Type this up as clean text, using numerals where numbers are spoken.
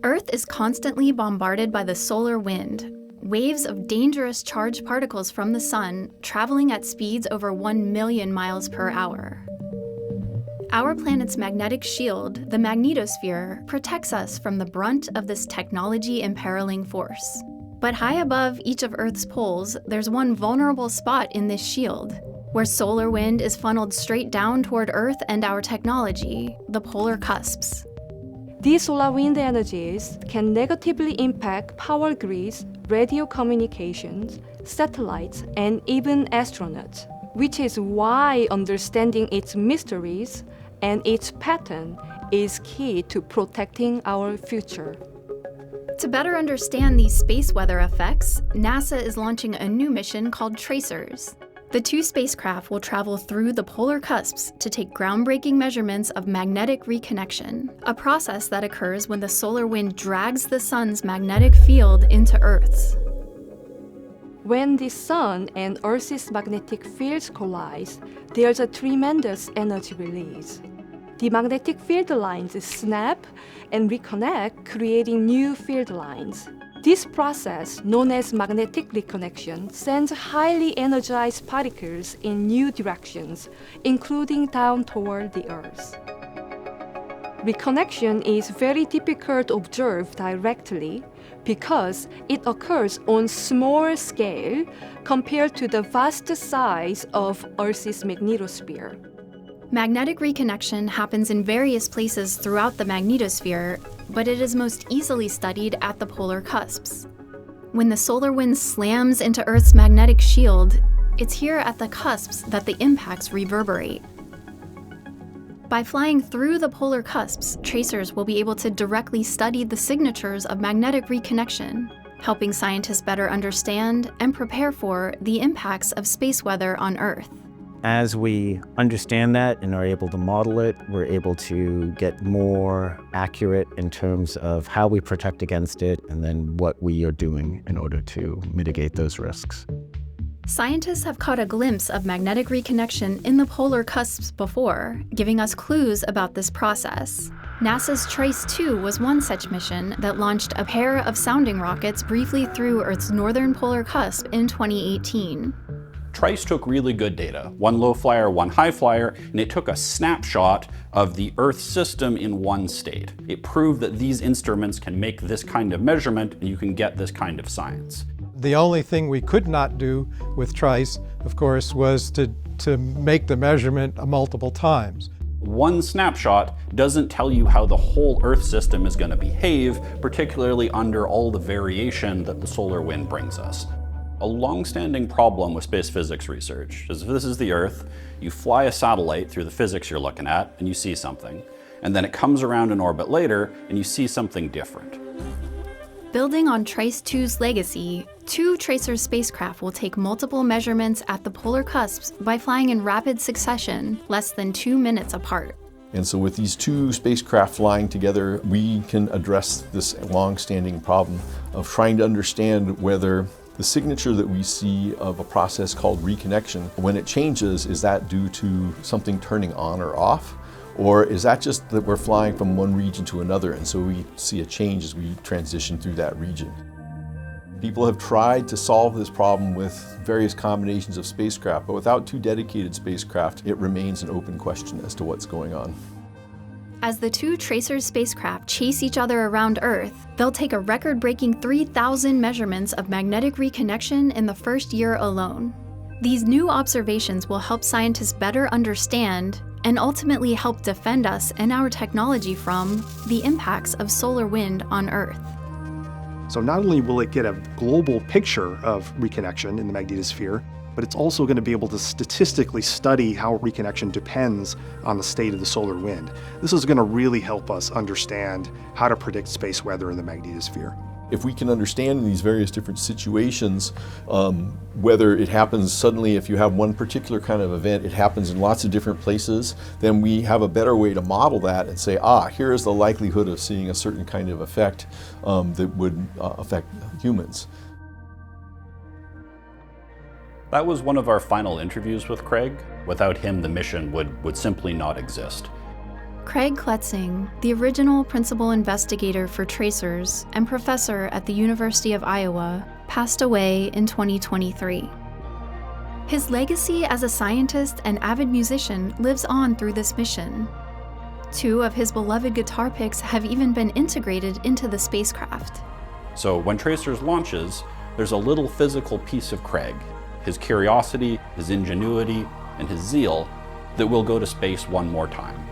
Earth is constantly bombarded by the solar wind, waves of dangerous charged particles from the sun traveling at speeds over 1 million miles per hour. Our planet's magnetic shield, the magnetosphere, protects us from the brunt of this technology-imperiling force. But high above each of Earth's poles, there's one vulnerable spot in this shield, where solar wind is funneled straight down toward Earth and our technology, the polar cusps. These solar wind energies can negatively impact power grids, radio communications, satellites, and even astronauts, which is why understanding its mysteries and its pattern is key to protecting our future. To better understand these space weather effects, NASA is launching a new mission called Tracers. The two spacecraft will travel through the polar cusps to take groundbreaking measurements of magnetic reconnection, a process that occurs when the solar wind drags the sun's magnetic field into Earth's. When the sun and Earth's magnetic fields collide, there's a tremendous energy release. The magnetic field lines snap and reconnect, creating new field lines. This process, known as magnetic reconnection, sends highly energized particles in new directions, including down toward the Earth. Reconnection is very difficult to observe directly because it occurs on small scale compared to the vast size of Earth's magnetosphere. Magnetic reconnection happens in various places throughout the magnetosphere, but it is most easily studied at the polar cusps. When the solar wind slams into Earth's magnetic shield, it's here at the cusps that the impacts reverberate. By flying through the polar cusps, tracers will be able to directly study the signatures of magnetic reconnection, helping scientists better understand and prepare for the impacts of space weather on Earth. As we understand that and are able to model it, we're able to get more accurate in terms of how we protect against it and then what we are doing in order to mitigate those risks. Scientists have caught a glimpse of magnetic reconnection in the polar cusps before, giving us clues about this process. NASA's TRACE-2 was one such mission that launched a pair of sounding rockets briefly through Earth's northern polar cusp in 2018. TRACE took really good data, one low flyer, one high flyer, and it took a snapshot of the Earth system in one state. It proved that these instruments can make this kind of measurement and you can get this kind of science. The only thing we could not do with TRACE, of course, was to make the measurement multiple times. One snapshot doesn't tell you how the whole Earth system is going to behave, particularly under all the variation that the solar wind brings us. A long-standing problem with space physics research is if this is the Earth, you fly a satellite through the physics you're looking at and you see something, and then it comes around in orbit later and you see something different. Building on TRACE-2's legacy, two Tracer spacecraft will take multiple measurements at the polar cusps by flying in rapid succession, less than 2 minutes apart. And so with these two spacecraft flying together, we can address this long-standing problem of trying to understand whether the signature that we see of a process called reconnection, when it changes, is that due to something turning on or off? Or is that just that we're flying from one region to another and so we see a change as we transition through that region? People have tried to solve this problem with various combinations of spacecraft, but without two dedicated spacecraft, it remains an open question as to what's going on. As the two Tracer spacecraft chase each other around Earth, they'll take a record-breaking 3,000 measurements of magnetic reconnection in the first year alone. These new observations will help scientists better understand and ultimately help defend us and our technology from the impacts of solar wind on Earth. So not only will it get a global picture of reconnection in the magnetosphere, but it's also going to be able to statistically study how reconnection depends on the state of the solar wind. This is going to really help us understand how to predict space weather in the magnetosphere. If we can understand in these various different situations, whether it happens suddenly if you have one particular kind of event, it happens in lots of different places, then we have a better way to model that and say, here is the likelihood of seeing a certain kind of effect that would affect humans. That was one of our final interviews with Craig. Without him, the mission would simply not exist. Craig Kletzing, the original principal investigator for tracers and professor at the University of Iowa, passed away in 2023. His legacy as a scientist and avid musician lives on through this mission. 2 of his beloved guitar picks have even been integrated into the spacecraft. So when Tracers launches, there's a little physical piece of Craig, his curiosity, his ingenuity, and his zeal that will go to space one more time.